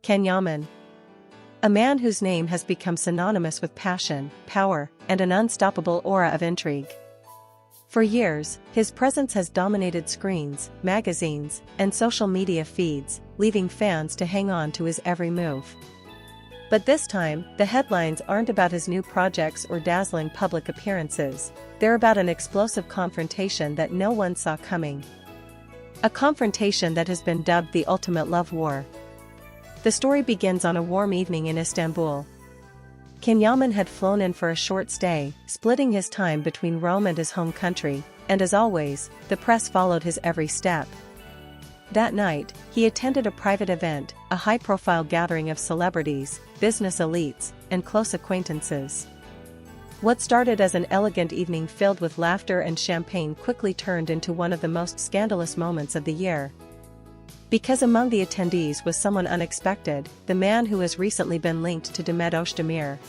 Can Yaman. A man whose name has become synonymous with passion, power, and an unstoppable aura of intrigue. For years, his presence has dominated screens, magazines, and social media feeds, leaving fans to hang on to his every move. But this time, the headlines aren't about his new projects or dazzling public appearances, they're about an explosive confrontation that no one saw coming. A confrontation that has been dubbed the ultimate love war. The story begins on a warm evening in Istanbul. Can Yaman had flown in for a short stay, splitting his time between Rome and his home country, and as always, the press followed his every step. That night, he attended a private event, a high-profile gathering of celebrities, business elites, and close acquaintances. What started as an elegant evening filled with laughter and champagne quickly turned into one of the most scandalous moments of the year. Because among the attendees was someone unexpected, the man who has recently been linked to Demet Özdemir.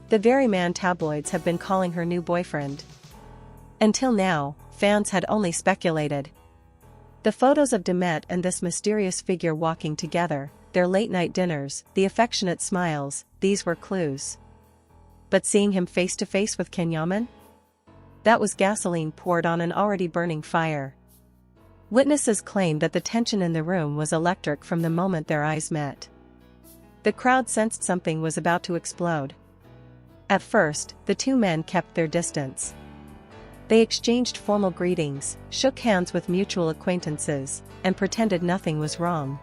The very man tabloids have been calling her new boyfriend. Until now, fans had only speculated. The photos of Demet and this mysterious figure walking together, their late-night dinners, the affectionate smiles, these were clues. But seeing him face-to-face with Can Yaman? That was gasoline poured on an already burning fire. Witnesses claimed that the tension in the room was electric from the moment their eyes met. The crowd sensed something was about to explode. At first, the two men kept their distance. They exchanged formal greetings, shook hands with mutual acquaintances, and pretended nothing was wrong.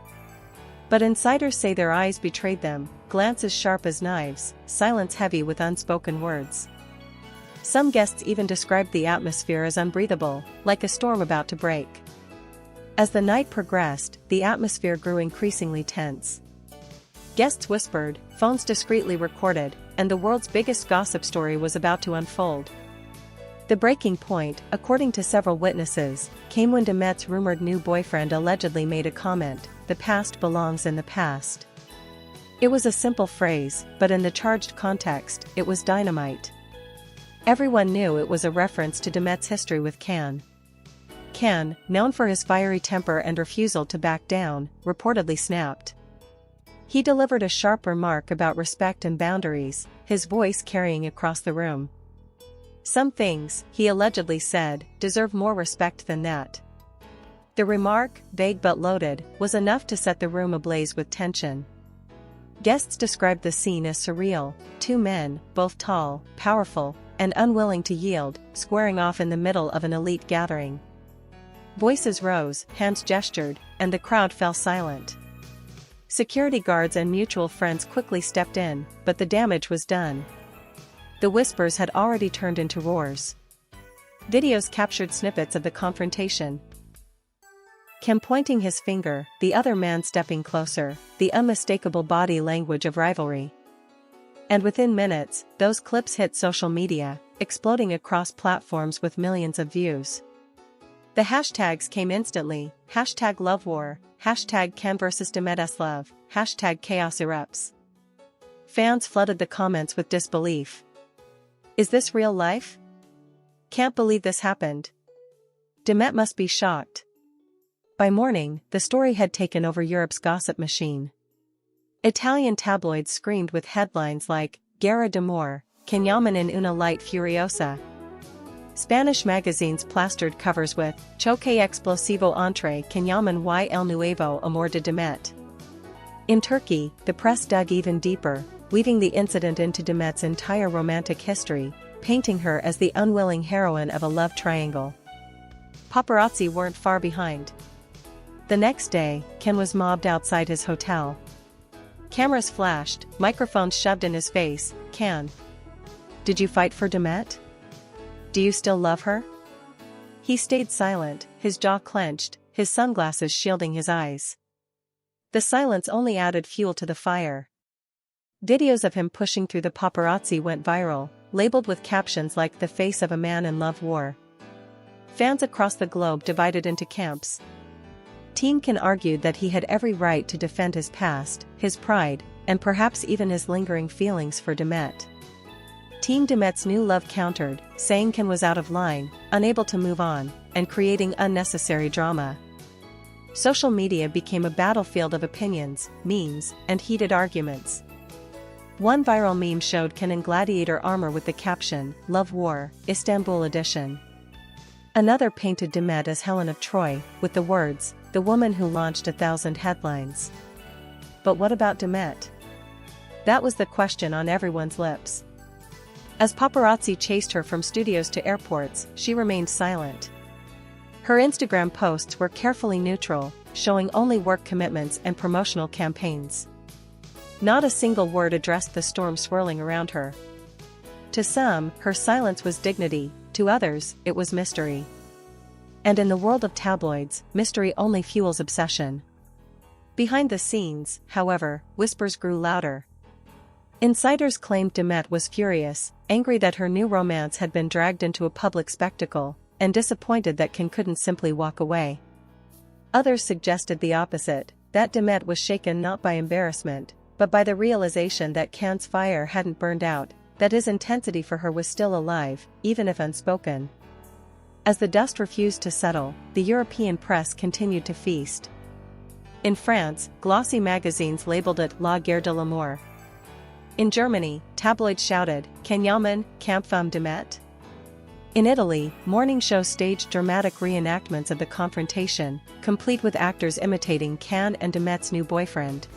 But insiders say their eyes betrayed them, glances sharp as knives, silence heavy with unspoken words. Some guests even described the atmosphere as unbreathable, like a storm about to break. As the night progressed, the atmosphere grew increasingly tense. Guests whispered, phones discreetly recorded, and the world's biggest gossip story was about to unfold. The breaking point, according to several witnesses, came when Demet's rumored new boyfriend allegedly made a comment, "The past belongs in the past." It was a simple phrase, but in the charged context, it was dynamite. Everyone knew it was a reference to Demet's history with Can. Can, known for his fiery temper and refusal to back down, reportedly snapped. He delivered a sharp remark about respect and boundaries, his voice carrying across the room. Some things, he allegedly said, deserve more respect than that. The remark, vague but loaded, was enough to set the room ablaze with tension. Guests described the scene as surreal, two men, both tall, powerful, and unwilling to yield, squaring off in the middle of an elite gathering. Voices rose, hands gestured, and the crowd fell silent. Security guards and mutual friends quickly stepped in, but the damage was done. The whispers had already turned into roars. Videos captured snippets of the confrontation. Can pointing his finger, the other man stepping closer, the unmistakable body language of rivalry. And within minutes, those clips hit social media, exploding across platforms with millions of views. The hashtags came instantly, #LoveWar, #Can vs Demet Love, #Chaos Erupts. Fans flooded the comments with disbelief. Is this real life? Can't believe this happened. Demet must be shocked. By morning, the story had taken over Europe's gossip machine. Italian tabloids screamed with headlines like, "Guerra d'amore, Can Yaman in una light furiosa." Spanish magazines plastered covers with, "Choque explosivo entre Can Yaman y el nuevo amor de Demet." In Turkey, the press dug even deeper, weaving the incident into Demet's entire romantic history, painting her as the unwilling heroine of a love triangle. Paparazzi weren't far behind. The next day, Can was mobbed outside his hotel. Cameras flashed, microphones shoved in his face. "Can, did you fight for Demet? Do you still love her?" He stayed silent, his jaw clenched, his sunglasses shielding his eyes. The silence only added fuel to the fire. Videos of him pushing through the paparazzi went viral, labeled with captions like "The face of a man in love war." Fans across the globe divided into camps. Team Can argued that he had every right to defend his past, his pride, and perhaps even his lingering feelings for Demet. Team Demet's new love countered, saying Can was out of line, unable to move on, and creating unnecessary drama. social media became a battlefield of opinions, memes, and heated arguments. One viral meme showed Can in gladiator armor with the caption, "Love War, Istanbul Edition." Another painted Demet as Helen of Troy, with the words, "The woman who launched 1,000 headlines." But what about Demet? That was the question on everyone's lips. As paparazzi chased her from studios to airports, she remained silent. Her Instagram posts were carefully neutral, showing only work commitments and promotional campaigns. Not a single word addressed the storm swirling around her. To some, her silence was dignity, to others, it was mystery. And in the world of tabloids, mystery only fuels obsession. Behind the scenes, however, whispers grew louder. Insiders claimed Demet was furious, angry that her new romance had been dragged into a public spectacle, and disappointed that Can couldn't simply walk away. Others suggested the opposite, that Demet was shaken not by embarrassment, but by the realization that Can's fire hadn't burned out, that his intensity for her was still alive, even if unspoken. As the dust refused to settle, the European press continued to feast. In France, glossy magazines labeled it La Guerre de l'Amour. In Germany, tabloids shouted, "Can Yaman, Kampfum Demet?" In Italy, morning shows staged dramatic reenactments of the confrontation, complete with actors imitating Can and Demet's new boyfriend.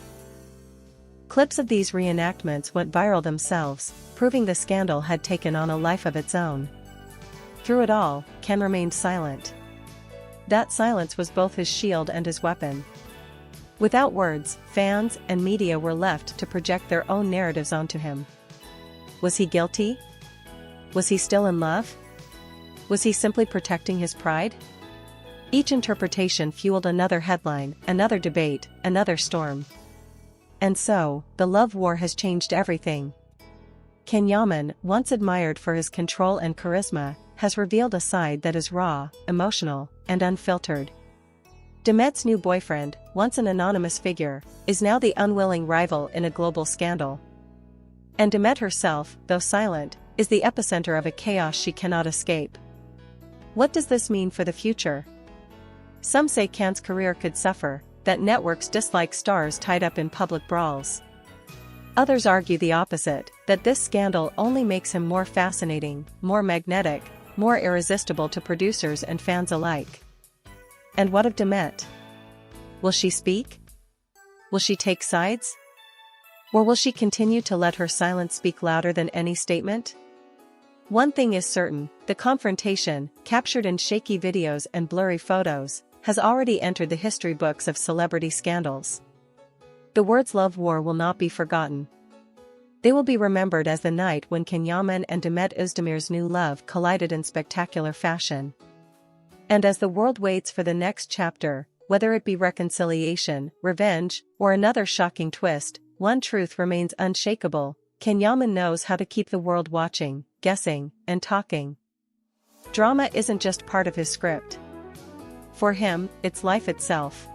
Clips of these reenactments went viral themselves, proving the scandal had taken on a life of its own. Through it all, Can remained silent. That silence was both his shield and his weapon. Without words, fans and media were left to project their own narratives onto him. Was he guilty? Was he still in love? Was he simply protecting his pride? Each interpretation fueled another headline, another debate, another storm. And so, the love war has changed everything. Can Yaman, once admired for his control and charisma, has revealed a side that is raw, emotional, and unfiltered. Demet's new boyfriend, once an anonymous figure, is now the unwilling rival in a global scandal. And Demet herself, though silent, is the epicenter of a chaos she cannot escape. What does this mean for the future? Some say Can's career could suffer, that networks dislike stars tied up in public brawls. Others argue the opposite, that this scandal only makes him more fascinating, more magnetic, more irresistible to producers and fans alike. And what of Demet? Will she speak? Will she take sides? Or will she continue to let her silence speak louder than any statement? One thing is certain, the confrontation, captured in shaky videos and blurry photos, has already entered the history books of celebrity scandals. The words "love war" will not be forgotten. They will be remembered as the night when Can Yaman and Demet Özdemir's new love collided in spectacular fashion. And as the world waits for the next chapter, whether it be reconciliation, revenge, or another shocking twist, one truth remains unshakable: Can Yaman knows how to keep the world watching, guessing, and talking. Drama isn't just part of his script. For him, it's life itself.